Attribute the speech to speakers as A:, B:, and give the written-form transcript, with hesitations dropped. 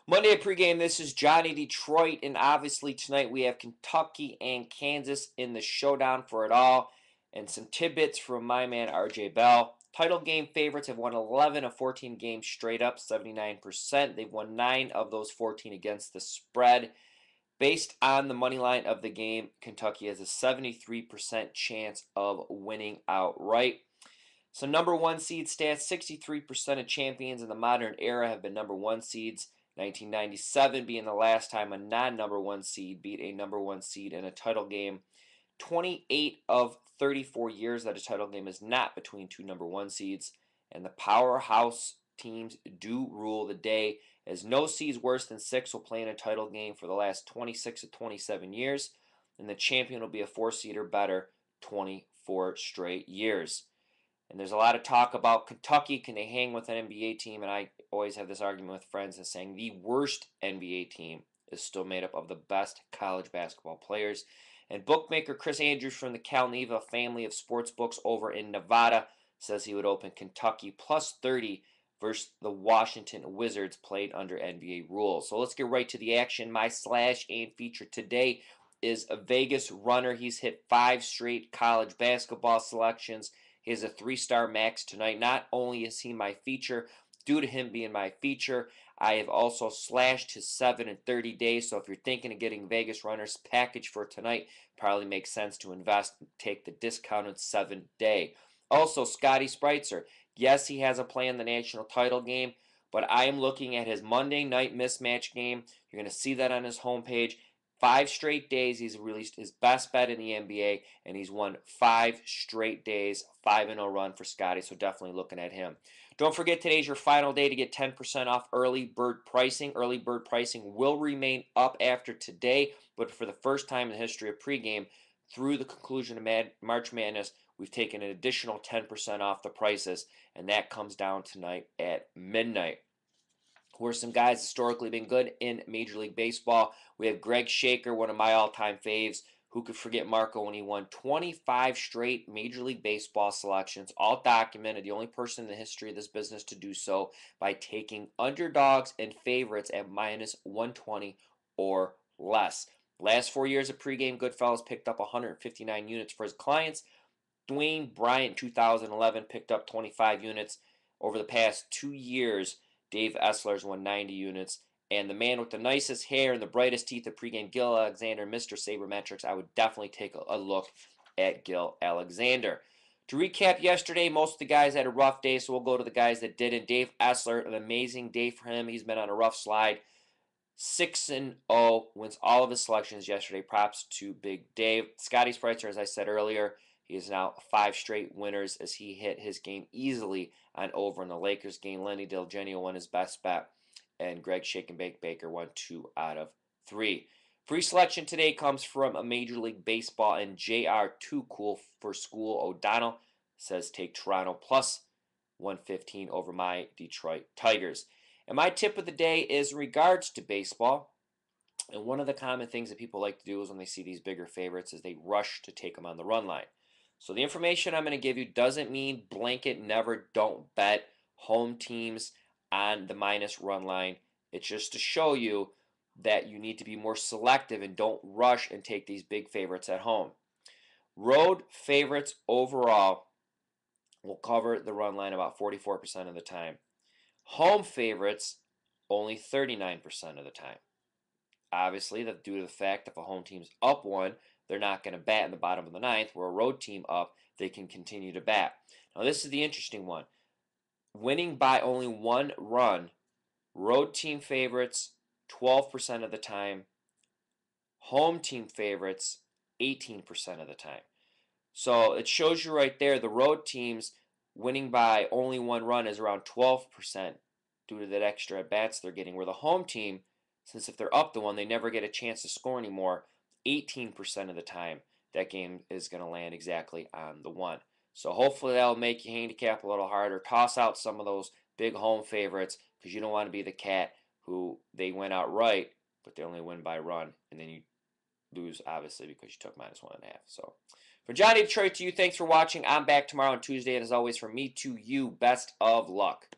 A: Monday at pregame, this is Johnny Detroit, and obviously tonight we have Kentucky and Kansas in the showdown for it all, and some tidbits from my man RJ Bell. Title game favorites have won 11 of 14 games straight up, 79%. They've won 9 of those 14 against the spread. Based on the money line of the game, Kentucky has a 73% chance of winning outright. So number one seed stats, 63% of champions in the modern era have been number one seeds. 1997 being the last time a non-number one seed beat a number one seed in a title game. 28 of 34 years that a title game is not between two number one seeds. And the powerhouse teams do rule the day, as no seeds worse than 6 will play in a title game for the last 26 of 27 years. And the champion will be a 4 seed or better 24 straight years. And there's a lot of talk about Kentucky. Can they hang with an NBA team? And I always have this argument with friends and saying the worst NBA team is still made up of the best college basketball players. And bookmaker Chris Andrews from the Calneva family of sports books over in Nevada says he would open Kentucky plus 30 versus the Washington Wizards played under NBA rules. So let's get right to the action. My slash and feature today is a Vegas runner. He's hit 5 straight college basketball selections. He has a 3-star max tonight. Not only is he my feature, due to him being my feature, I have also slashed his 7 and 30 days. So if you're thinking of getting Vegas Runners package for tonight, probably makes sense to invest and take the discounted 7-day. Also, Scotty Spreitzer. Yes, he has a play in the national title game, but I am looking at his Monday night mismatch game. You're going to see that on his homepage. 5 straight days he's released his best bet in the NBA, and he's won 5 straight days, 5-0 run for Scotty, so definitely looking at him. Don't forget, today's your final day to get 10% off early bird pricing. Early bird pricing will remain up after today, but for the first time in the history of pregame, through the conclusion of March Madness, we've taken an additional 10% off the prices, and that comes down tonight at midnight. Who are some guys historically been good in Major League Baseball? We have Greg Shaker, one of my all-time faves. Who could forget Marco when he won 25 straight Major League Baseball selections, all documented, the only person in the history of this business to do so by taking underdogs and favorites at minus 120 or less. Last 4 years of pregame, Goodfellas picked up 159 units for his clients. Dwayne Bryant, 2011, picked up 25 units. Over the past 2 years, Dave Essler's won 90 units. And the man with the nicest hair and the brightest teeth of pregame, Gil Alexander, Mr. Sabermetrics. I would definitely take a look at Gil Alexander. To recap yesterday, most of the guys had a rough day, so we'll go to the guys that didn't. Dave Essler, an amazing day for him. He's been on a rough slide. 6-0, wins all of his selections yesterday. Props to Big Dave. Scotty Spreitzer, as I said earlier, he is now 5 straight winners as he hit his game easily on over in the Lakers game. Lenny Del Genio won his best bet, and Greg Shake and Bake Baker won 2 out of 3. Free selection today comes from a Major League Baseball and JR Too Cool for School. O'Donnell says take Toronto plus 115 over my Detroit Tigers. And my tip of the day is in regards to baseball. And one of the common things that people like to do is when they see these bigger favorites is they rush to take them on the run line. So the information I'm going to give you doesn't mean blanket never don't bet home teams on the minus run line. It's just to show you that you need to be more selective and don't rush and take these big favorites at home. Road favorites overall will cover the run line about 44% of the time. Home favorites only 39% of the time. Obviously, that's due to the fact that if a home team's up 1, they're not going to bat in the bottom of the ninth, where a road team up, they can continue to bat. Now, this is the interesting one. Winning by only 1 run, road team favorites 12% of the time, home team favorites 18% of the time. So it shows you right there the road teams winning by only 1 run is around 12% due to that extra at bats they're getting, where the home team, since if they're up the 1, they never get a chance to score anymore, 18% of the time that game is going to land exactly on the 1. So hopefully that'll make you handicap a little harder. Toss out some of those big home favorites because you don't want to be the cat who they win outright, but they only win by run, and then you lose, obviously, because you took minus 1.5. So, for Johnny Detroit to you, thanks for watching. I'm back tomorrow on Tuesday, and as always, from me to you, best of luck.